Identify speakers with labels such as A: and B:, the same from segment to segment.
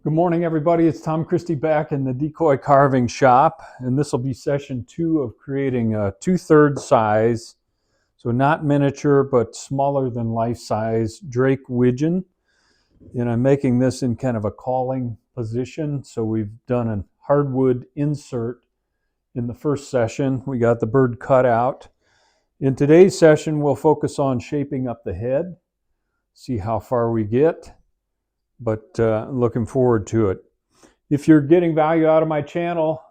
A: Good morning, everybody. It's Tom Christie back in the decoy carving shop, and this will be session 2 of creating a 2/3 size, so not miniature, but smaller than life size Drake Wigeon. And I'm making this in kind of a calling position. So we've done a hardwood insert in the first session. We got the bird cut out. In today's session, we'll focus on shaping up the head, see how far we get, but looking forward to it. If you're getting value out of my channel,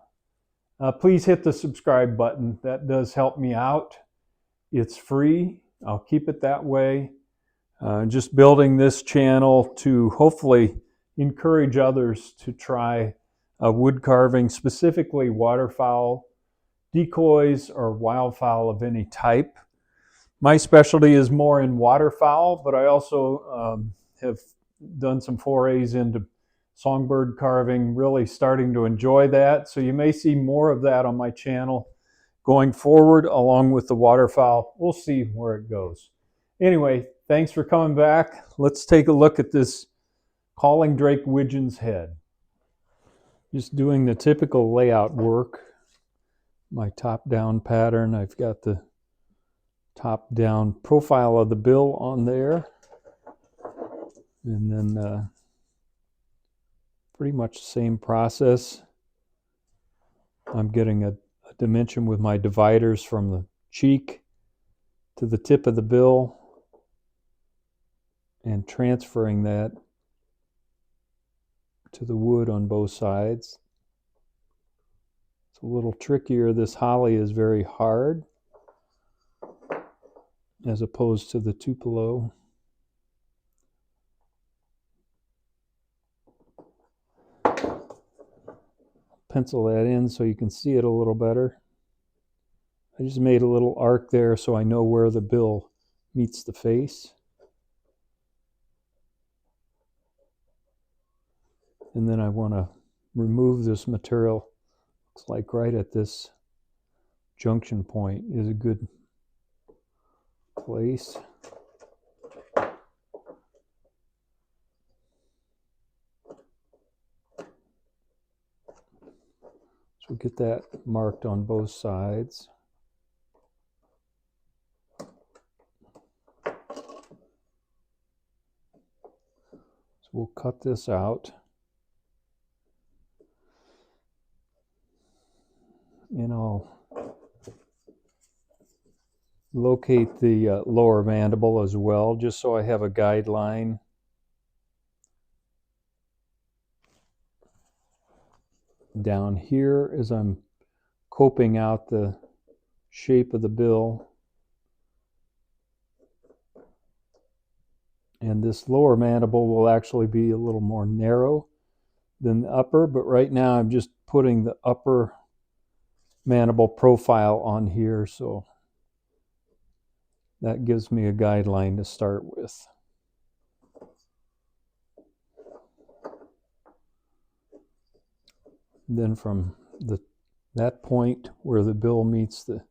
A: please hit the subscribe button. That does help me out. It's free. I'll keep it that way. Just building this channel to hopefully encourage others to try wood carving, specifically waterfowl, decoys, or wildfowl of any type. My specialty is more in waterfowl, but I also have done some forays into songbird carving, really starting to enjoy that. So you may see more of that on my channel going forward, along with the waterfowl. We'll see where it goes. Anyway, thanks for coming back. Let's take a look at this Calling Drake Wigeon's head. Just doing the typical layout work. My top-down pattern. I've got the top-down profile of the bill on there. And then pretty much the same process. I'm getting a dimension with my dividers from the cheek to the tip of the bill and transferring that to the wood on both sides. It's a little trickier. This holly is very hard as opposed to the Tupelo. Pencil that in so you can see it a little better. I just made a little arc there so I know where the bill meets the face. And then I want to remove this material. Looks like right at this junction point is a good place. So get that marked on both sides. So we'll cut this out. And I'll locate the lower mandible as well, just so I have a guideline. Down here as I'm coping out the shape of the bill. And this lower mandible will actually be a little more narrow than the upper, but right now I'm just putting the upper mandible profile on here, so that gives me a guideline to start with. Then from that point where the bill meets the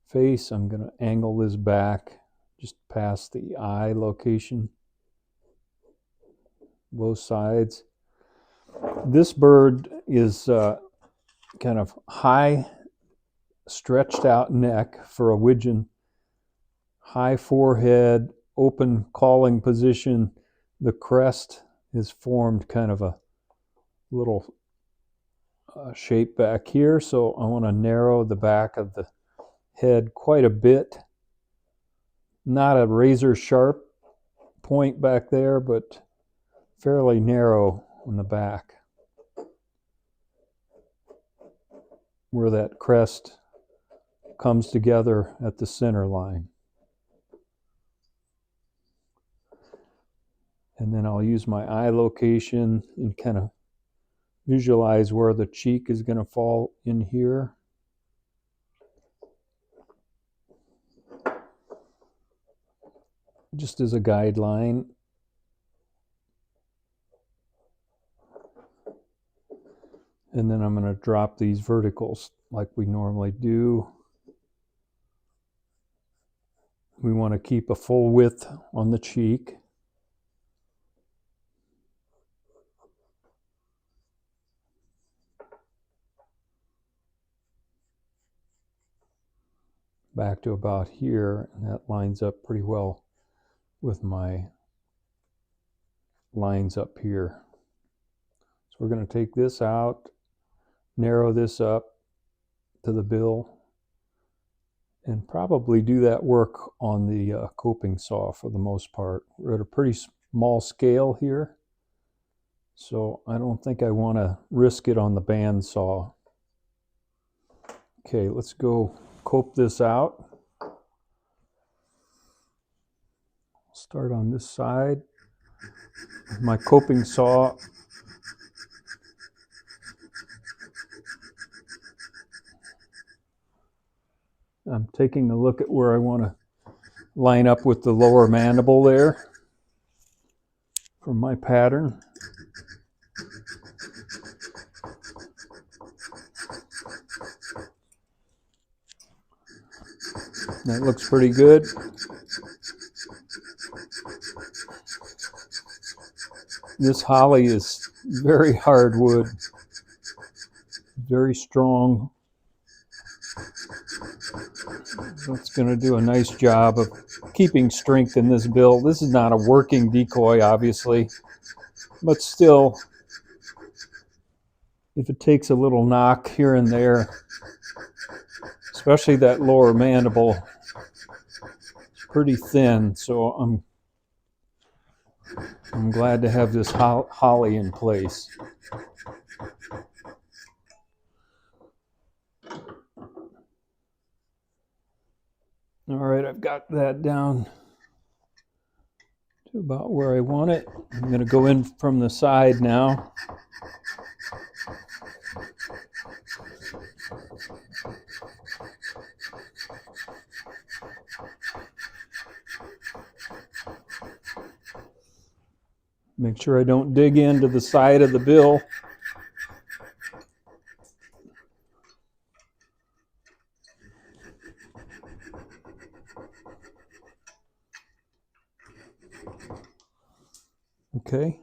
A: face, I'm going to angle this back just past the eye location, both sides. This bird is kind of high, stretched out neck for a widgeon, high forehead, open calling position. The crest is formed kind of a little shape back here, so I want to narrow the back of the head quite a bit. Not a razor sharp point back there, but fairly narrow on the back where that crest comes together at the center line. And then I'll use my eye location and kind of visualize where the cheek is going to fall in here. Just as a guideline. And then I'm going to drop these verticals like we normally do. We want to keep a full width on the cheek. back to about here, and that lines up pretty well with my lines up here. So we're going to take this out, narrow this up to the bill, and probably do that work on the coping saw for the most part. We're at a pretty small scale here, so I don't think I want to risk it on the band saw. Okay, let's go cope this out. Start on this side. My coping saw. I'm taking a look at where I want to line up with the lower mandible there from my pattern. That looks pretty good. This holly is very hard wood, very strong. So it's going to do a nice job of keeping strength in this bill. This is not a working decoy, obviously, but still, if it takes a little knock here and there, especially that lower mandible, it's pretty thin, so I'm glad to have this holly in place. All right, I've got that down to about where I want it. I'm going to go in from the side now. Make sure I don't dig into the side of the bill. Okay.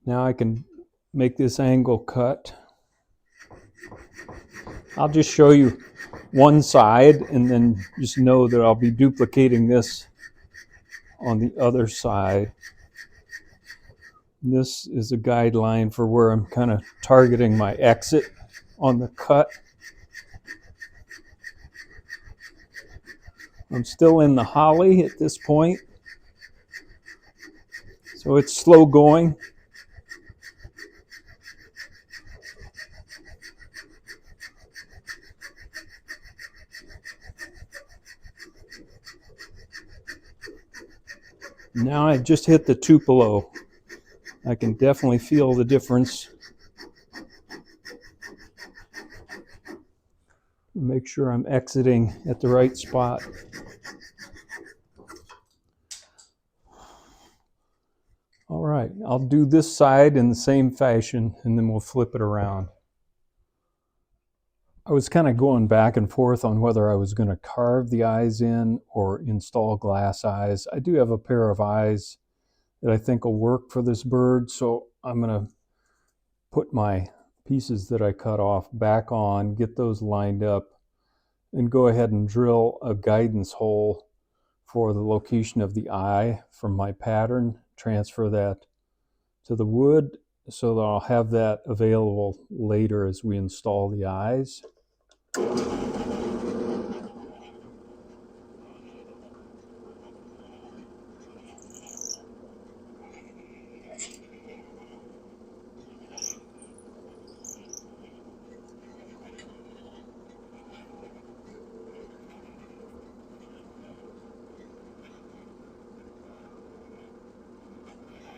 A: Now I can make this angle cut. I'll just show you one side and then just know that I'll be duplicating this on the other side. This is a guideline for where I'm kind of targeting my exit on the cut. I'm still in the holly at this point, so it's slow going. Now I just hit the Tupelo. I can definitely feel the difference. Make sure I'm exiting at the right spot. All right, I'll do this side in the same fashion and then we'll flip it around. I was kind of going back and forth on whether I was going to carve the eyes in or install glass eyes. I do have a pair of eyes that I think will work for this bird, so I'm going to put my pieces that I cut off back on, get those lined up, and go ahead and drill a guidance hole for the location of the eye from my pattern, transfer that to the wood so that I'll have that available later as we install the eyes.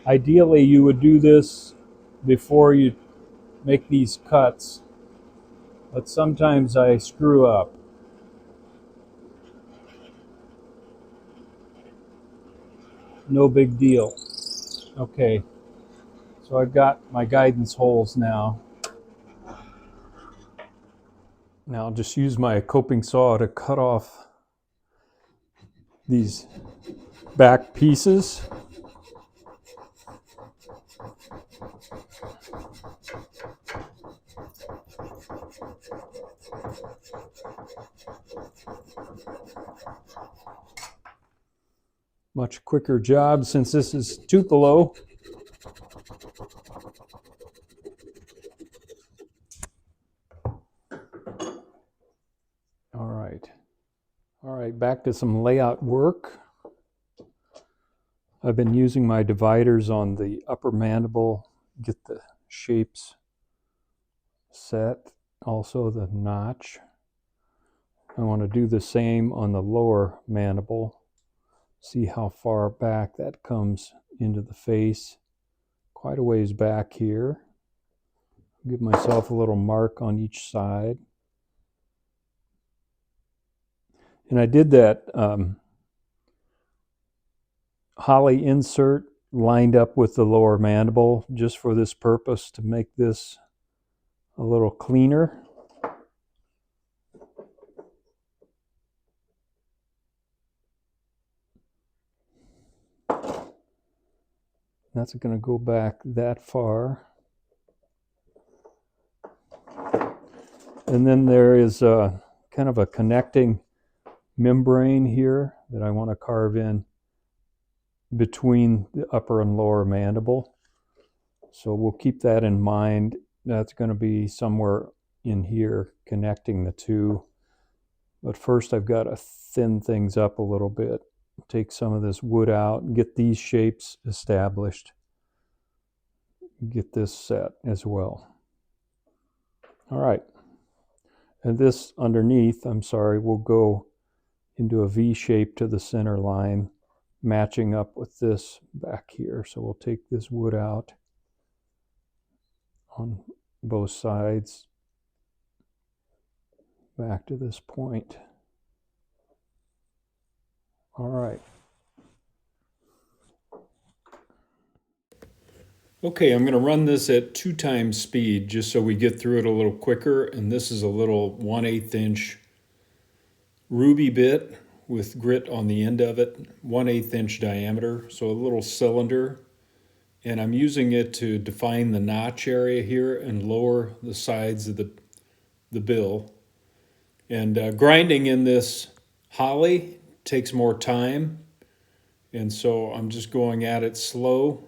A: Ideally, you would do this before you make these cuts, but sometimes I screw up. No big deal. Okay, so I've got my guidance holes now. Now I'll just use my coping saw to cut off these back pieces. Much quicker job since this is Tupelo. All right. All right, back to some layout work. I've been using my dividers on the upper mandible, get the shapes set, also the notch. I want to do the same on the lower mandible. See how far back that comes into the face. Quite a ways back here. Give myself a little mark on each side. And I did that holly insert lined up with the lower mandible just for this purpose, to make this a little cleaner. That's going to go back that far. And then there is a kind of a connecting membrane here that I want to carve in between the upper and lower mandible. So we'll keep that in mind. That's going to be somewhere in here connecting the two. But first I've got to thin things up a little bit. Take some of this wood out and get these shapes established. Get this set as well. All right. And this underneath, will go into a V shape to the center line, matching up with this back here. So we'll take this wood out on both sides, back to this point. All right. Okay, I'm going to run this at 2 times speed just so we get through it a little quicker. And this is a little 1/8 inch ruby bit with grit on the end of it, 1/8 inch diameter, so a little cylinder. And I'm using it to define the notch area here and lower the sides of the bill. And grinding in this holly takes more time, and so I'm just going at it slow.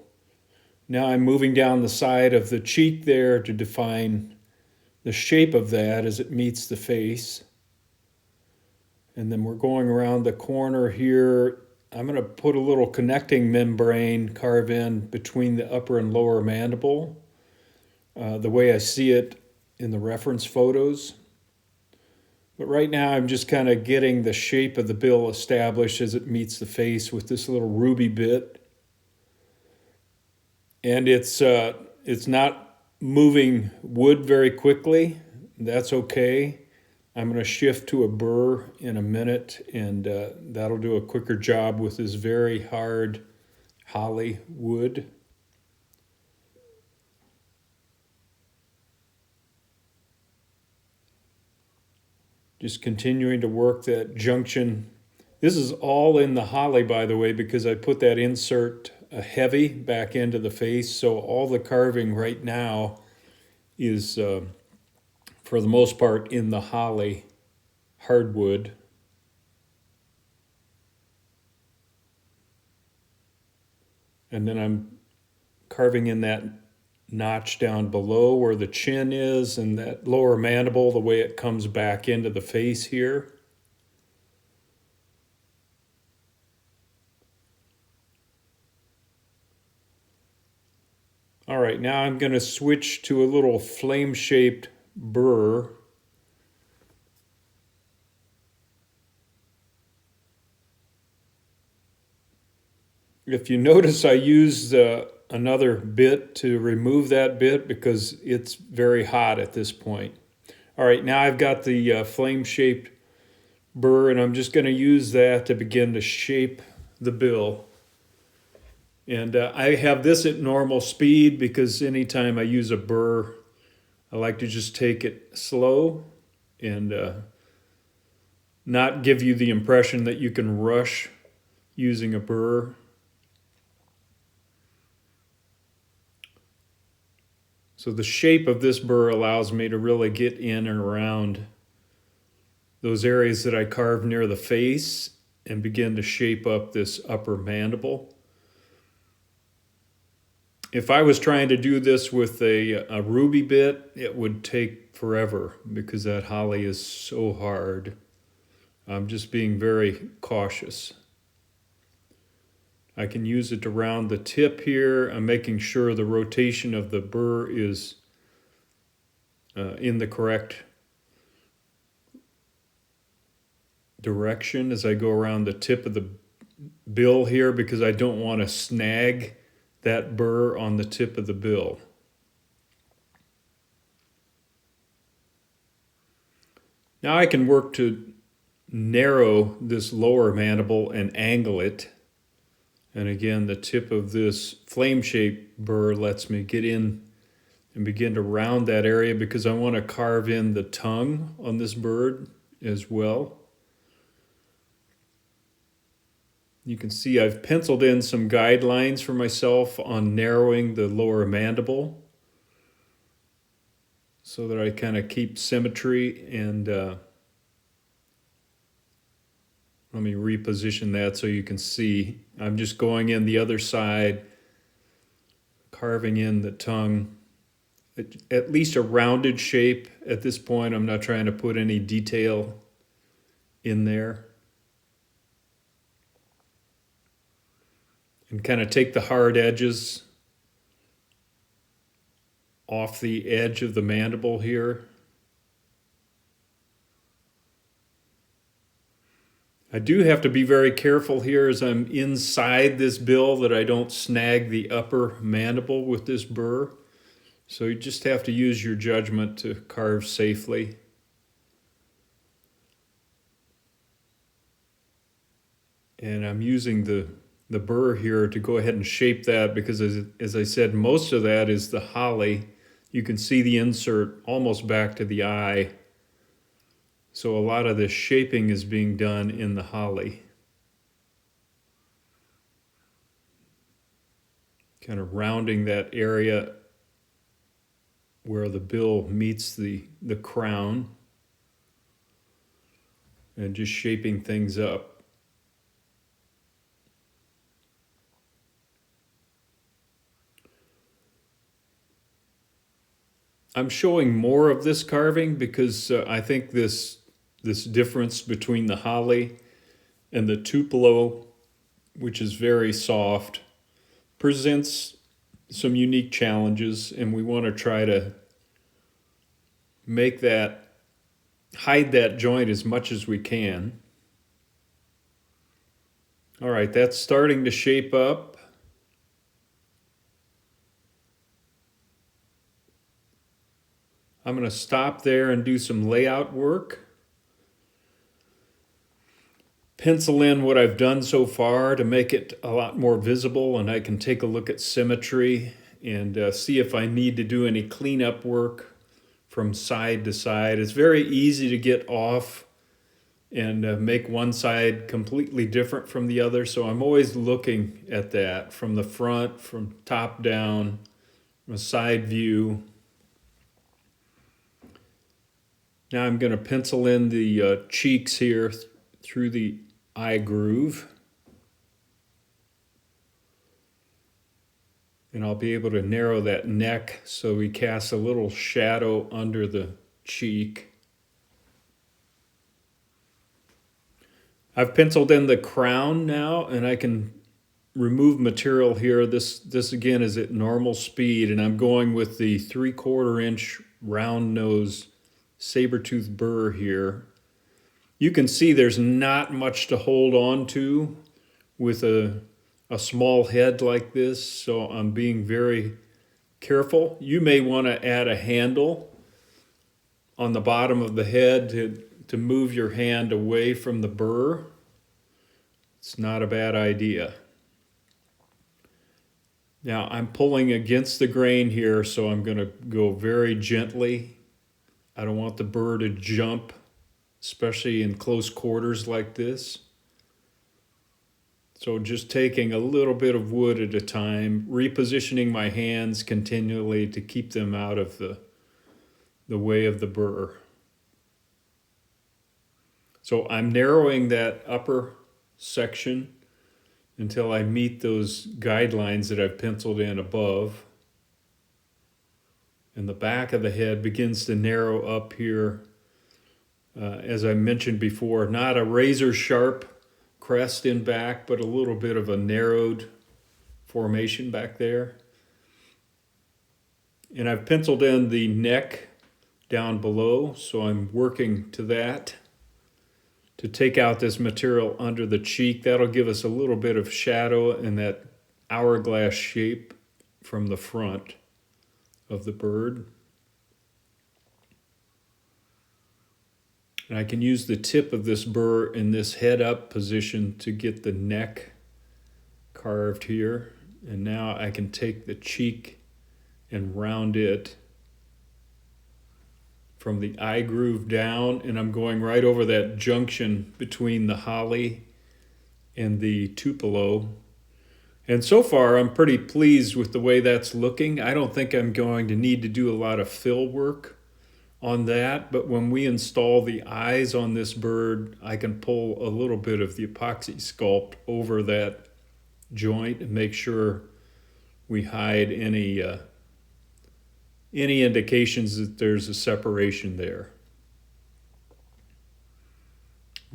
A: Now I'm moving down the side of the cheek there to define the shape of that as it meets the face. And then we're going around the corner here. I'm going to put a little connecting membrane, carve in between the upper and lower mandible, the way I see it in the reference photos. But right now I'm just kind of getting the shape of the bill established as it meets the face with this little ruby bit. And it's not moving wood very quickly. That's okay. I'm going to shift to a burr in a minute, and that'll do a quicker job with this very hard holly wood. Just continuing to work that junction. This is all in the holly, by the way, because I put that insert heavy back into the face. So all the carving right now is, for the most part, in the holly hardwood. And then I'm carving in that notch down below where the chin is, and that lower mandible, the way it comes back into the face here. All right, now I'm going to switch to a little flame-shaped burr. If you notice, I used another bit to remove that bit because it's very hot at this point. All right, now I've got the flame-shaped burr, and I'm just going to use that to begin to shape the bill. And I have this at normal speed because anytime I use a burr, I like to just take it slow and not give you the impression that you can rush using a burr. So the shape of this burr allows me to really get in and around those areas that I carved near the face and begin to shape up this upper mandible. If I was trying to do this with a ruby bit, it would take forever because that holly is so hard. I'm just being very cautious. I can use it to round the tip here. I'm making sure the rotation of the burr is in the correct direction as I go around the tip of the bill here, because I don't want to snag that burr on the tip of the bill. Now I can work to narrow this lower mandible and angle it. And again, the tip of this flame-shaped burr lets me get in and begin to round that area because I want to carve in the tongue on this bird as well. You can see I've penciled in some guidelines for myself on narrowing the lower mandible so that I kind of keep symmetry. And let me reposition that so you can see. I'm just going in the other side, carving in the tongue. At least a rounded shape at this point. I'm not trying to put any detail in there. And kind of take the hard edges off the edge of the mandible here. I do have to be very careful here as I'm inside this bill that I don't snag the upper mandible with this burr. So you just have to use your judgment to carve safely. And I'm using the burr here to go ahead and shape that because as I said, most of that is the holly. You can see the insert almost back to the eye. So a lot of the shaping is being done in the holly. Kind of rounding that area where the bill meets the crown and just shaping things up. I'm showing more of this carving because I think this difference between the holly and the tupelo, which is very soft, presents some unique challenges, and we want to try to make that, hide that joint as much as we can. All right, that's starting to shape up. I'm going to stop there and do some layout work. Pencil in what I've done so far to make it a lot more visible, and I can take a look at symmetry and see if I need to do any cleanup work from side to side. It's very easy to get off and make one side completely different from the other, so I'm always looking at that from the front, from top down, from a side view. Now I'm going to pencil in the cheeks here through the eye groove. And I'll be able to narrow that neck so we cast a little shadow under the cheek. I've penciled in the crown now, and I can remove material here. This again is at normal speed, and I'm going with the 3/4 inch round nose saber-tooth burr here. You can see there's not much to hold on to with a small head like this, so I'm being very careful. You may want to add a handle on the bottom of the head to move your hand away from the burr. It's not a bad idea. Now I'm pulling against the grain here, so I'm going to go very gently. I don't want the burr to jump, especially in close quarters like this. So just taking a little bit of wood at a time, repositioning my hands continually to keep them out of the way of the burr. So I'm narrowing that upper section until I meet those guidelines that I've penciled in above. And the back of the head begins to narrow up here. As I mentioned before, not a razor sharp crest in back, but a little bit of a narrowed formation back there. And I've penciled in the neck down below, so I'm working to that to take out this material under the cheek. That'll give us a little bit of shadow in that hourglass shape from the front of the bird. And I can use the tip of this burr in this head up position to get the neck carved here. And now I can take the cheek and round it from the eye groove down, and I'm going right over that junction between the holly and the tupelo. And so far, I'm pretty pleased with the way that's looking. I don't think I'm going to need to do a lot of fill work on that, but when we install the eyes on this bird, I can pull a little bit of the epoxy sculpt over that joint and make sure we hide any indications that there's a separation there.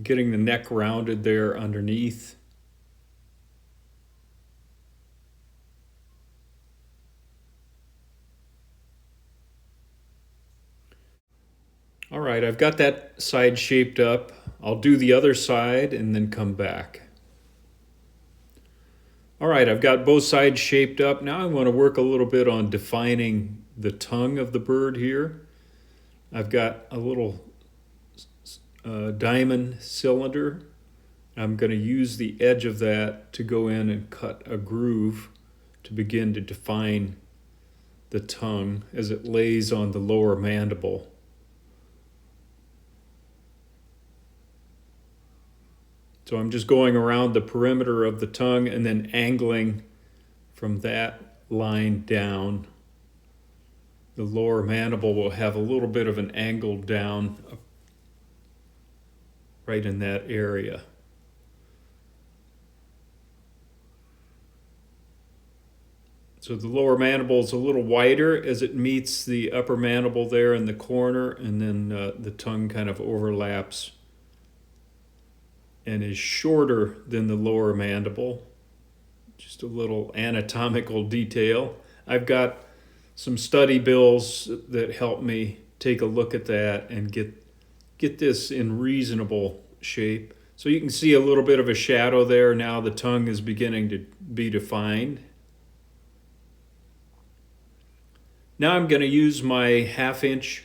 A: Getting the neck rounded there underneath. All right, I've got that side shaped up. I'll do the other side and then come back. All right, I've got both sides shaped up. Now I want to work a little bit on defining the tongue of the bird here. I've got a little diamond cylinder. I'm going to use the edge of that to go in and cut a groove to begin to define the tongue as it lays on the lower mandible. So I'm just going around the perimeter of the tongue and then angling from that line down. The lower mandible will have a little bit of an angle down right in that area. So the lower mandible is a little wider as it meets the upper mandible there in the corner, and then the tongue kind of overlaps and is shorter than the lower mandible. Just a little anatomical detail. I've got some study bills that help me take a look at that and get this in reasonable shape. So you can see a little bit of a shadow there. Now the tongue is beginning to be defined. Now I'm going to use my 1/2 inch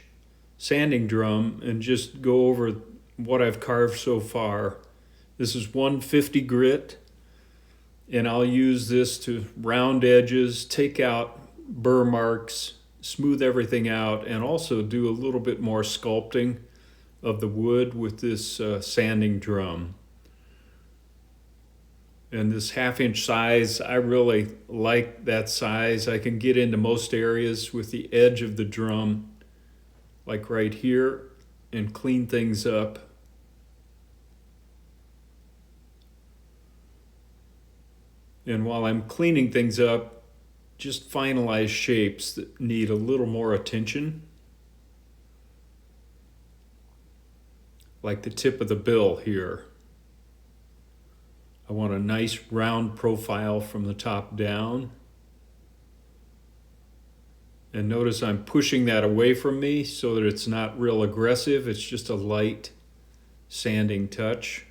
A: sanding drum and just go over what I've carved so far. This is 150 grit, and I'll use this to round edges, take out burr marks, smooth everything out, and also do a little bit more sculpting of the wood with this sanding drum. And this 1/2 inch size, I really like that size. I can get into most areas with the edge of the drum, like right here, and clean things up. And while I'm cleaning things up, just finalize shapes that need a little more attention. Like the tip of the bill here. I want a nice round profile from the top down. And notice I'm pushing that away from me so that it's not real aggressive. It's just a light sanding touch.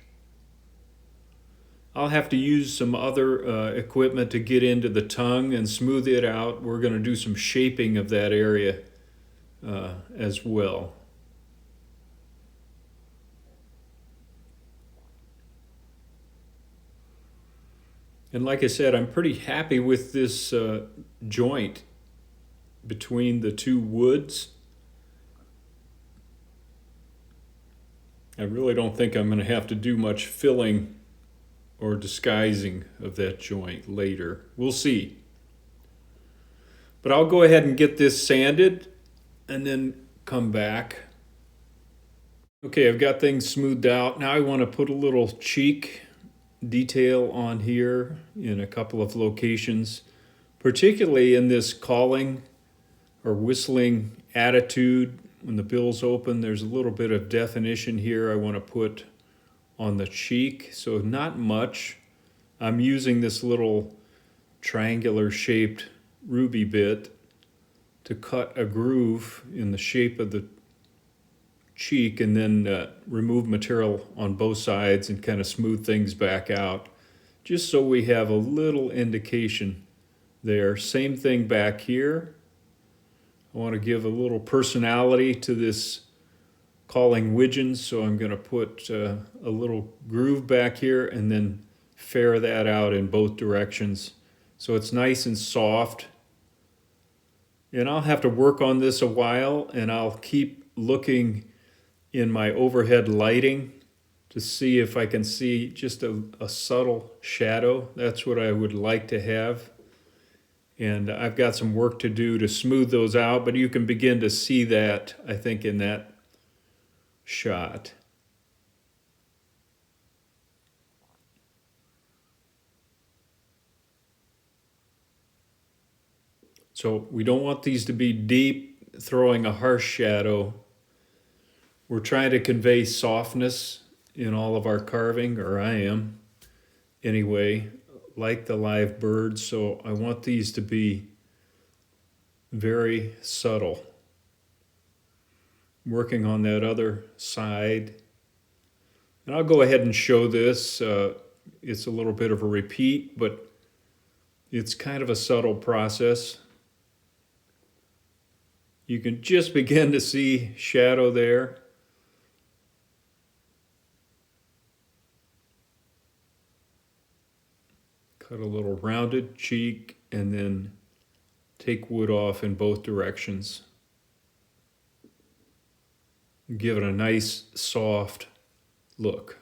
A: I'll have to use some other equipment to get into the tongue and smooth it out. We're going to do some shaping of that area as well. And like I said, I'm pretty happy with this joint between the two woods. I really don't think I'm going to have to do much filling or disguising of that joint later. We'll see. But I'll go ahead and get this sanded and then come back. Okay, I've got things smoothed out. Now I want to put a little cheek detail on here in a couple of locations, particularly in this calling or whistling attitude. When the bill's open, there's a little bit of definition here I want to put on the cheek. So not much. I'm using this little triangular shaped ruby bit to cut a groove in the shape of the cheek and then remove material on both sides and kind of smooth things back out, just so we have a little indication there. Same thing back here. I want to give a little personality to this Calling Wigeon, so I'm going to put a little groove back here and then fare that out in both directions so it's nice and soft. And I'll have to work on this a while, and I'll keep looking in my overhead lighting to see if I can see just a subtle shadow. That's what I would like to have. And I've got some work to do to smooth those out, but you can begin to see that, I think, in that shot. So we don't want these to be deep, throwing a harsh shadow. We're trying to convey softness in all of our carving, or I am anyway, like the live birds. So I want these to be very subtle. Working on that other side. And I'll go ahead and show this. It's a little bit of a repeat, but it's kind of a subtle process. You can just begin to see shadow there. Cut a little rounded cheek and then take wood off in both directions. Give it a nice soft look.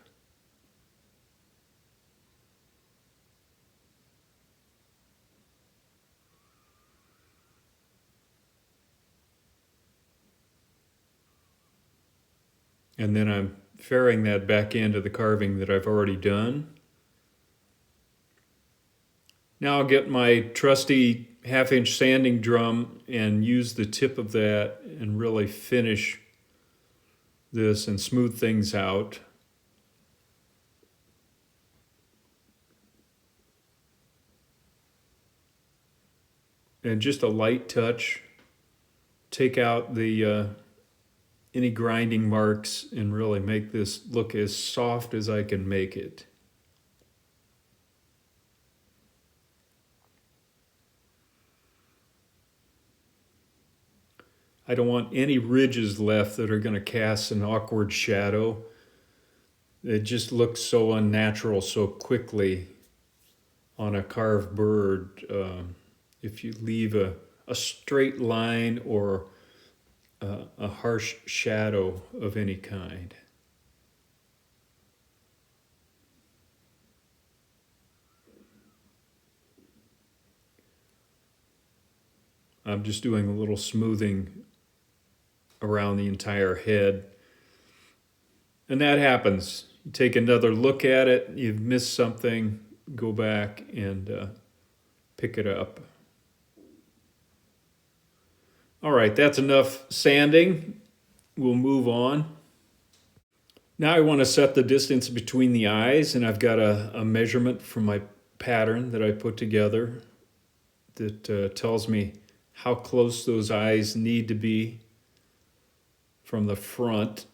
A: And then I'm ferring that back into the carving that I've already done. Now I'll get my trusty half-inch sanding drum and use the tip of that and really finish this and smooth things out. And just a light touch, take out the any grinding marks and really make this look as soft as I can make it. I don't want any ridges left that are going to cast an awkward shadow. It just looks so unnatural so quickly on a carved bird. If you leave a straight line or a harsh shadow of any kind. I'm just doing a little smoothing around the entire head. And that happens. You take another look at it, you've missed something, go back and pick it up. All right, that's enough sanding. We'll move on. Now I want to set the distance between the eyes, and I've got a measurement from my pattern that I put together that tells me how close those eyes need to be from the front.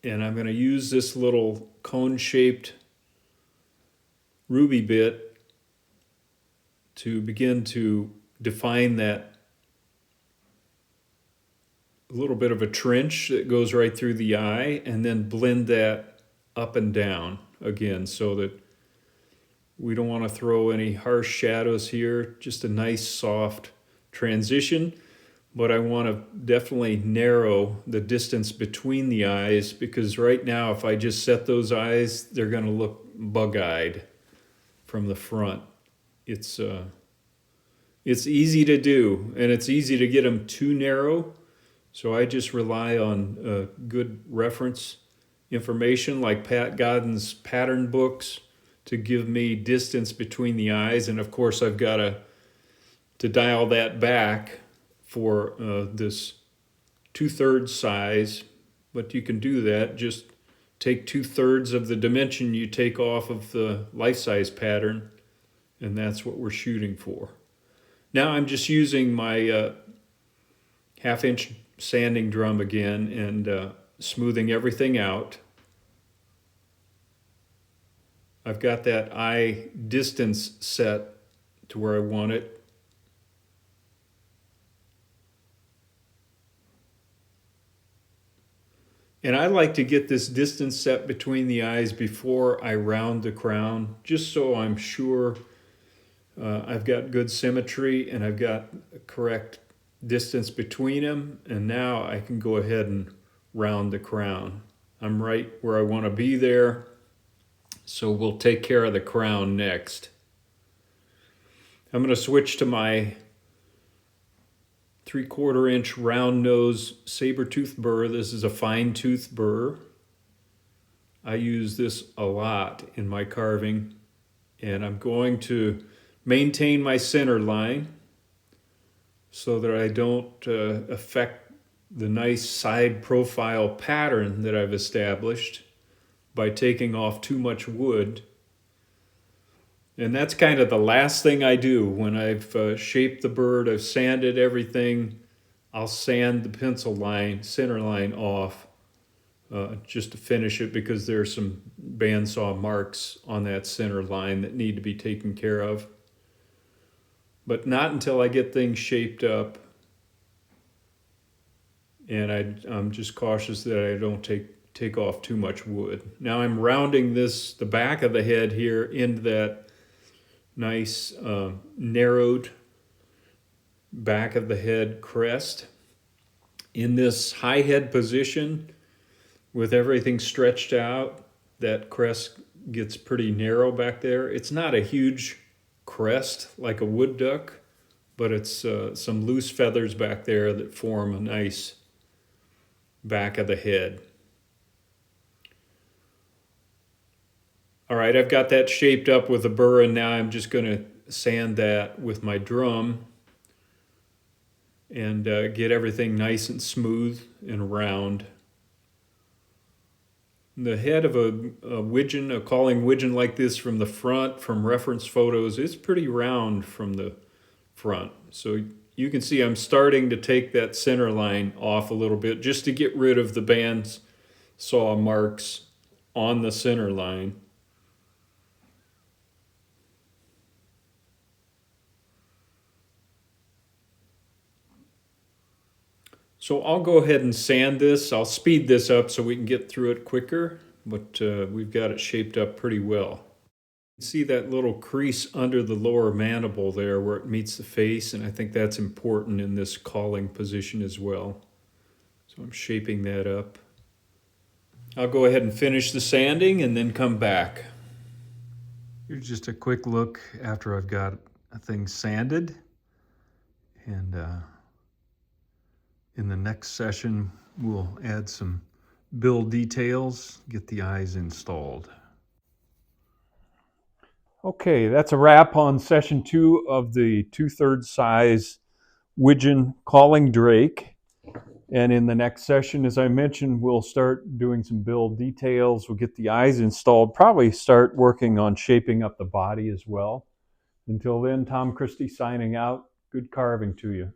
A: And I'm going to use this little cone-shaped ruby bit to begin to define that little bit of a trench that goes right through the eye, and then blend that up and down again so that we don't want to throw any harsh shadows here, just a nice soft transition. But I want to definitely narrow the distance between the eyes, because right now if I just set those eyes, they're going to look bug-eyed from the front. It's easy to do, and it's easy to get them too narrow. So I just rely on good reference information like Pat Godden's pattern books to give me distance between the eyes. And of course, I've got to dial that back for this 2/3 size, but you can do that. Just take 2/3 of the dimension you take off of the life-size pattern, and that's what we're shooting for. Now I'm just using my 1/2-inch sanding drum again and smoothing everything out. I've got that eye distance set to where I want it. And I like to get this distance set between the eyes before I round the crown, just so I'm sure I've got good symmetry and I've got a correct distance between them. And now I can go ahead and round the crown. I'm right where I want to be there. So we'll take care of the crown next. I'm going to switch to my 3/4 inch round nose saber tooth burr. This is a fine tooth burr. I use this a lot in my carving, and I'm going to maintain my center line so that I don't affect the nice side profile pattern that I've established by taking off too much wood. And that's kind of the last thing I do when I've shaped the bird, I've sanded everything. I'll sand the pencil line, center line off just to finish it, because there's some bandsaw marks on that center line that need to be taken care of. But not until I get things shaped up. And I'm just cautious that I don't take off too much wood. Now I'm rounding the back of the head here into that nice narrowed back of the head crest. In this high head position, with everything stretched out, that crest gets pretty narrow back there. It's not a huge crest like a wood duck, but it's some loose feathers back there that form a nice back of the head. All right, I've got that shaped up with a burr, and now I'm just going to sand that with my drum and get everything nice and smooth and round. The head of a widgeon, a calling widgeon like this from the front, from reference photos, it's pretty round from the front. So you can see I'm starting to take that center line off a little bit just to get rid of the bandsaw marks on the center line. So I'll go ahead and sand this. I'll speed this up so we can get through it quicker, but we've got it shaped up pretty well. You can see that little crease under the lower mandible there where it meets the face, and I think that's important in this calling position as well. So I'm shaping that up. I'll go ahead and finish the sanding and then come back. Here's just a quick look after I've got things sanded. And in the next session, we'll add some build details, get the eyes installed. Okay, that's a wrap on session 2 of the 2/3 size Wigeon Calling Drake. And in the next session, as I mentioned, we'll start doing some build details. We'll get the eyes installed, probably start working on shaping up the body as well. Until then, Tom Christie signing out. Good carving to you.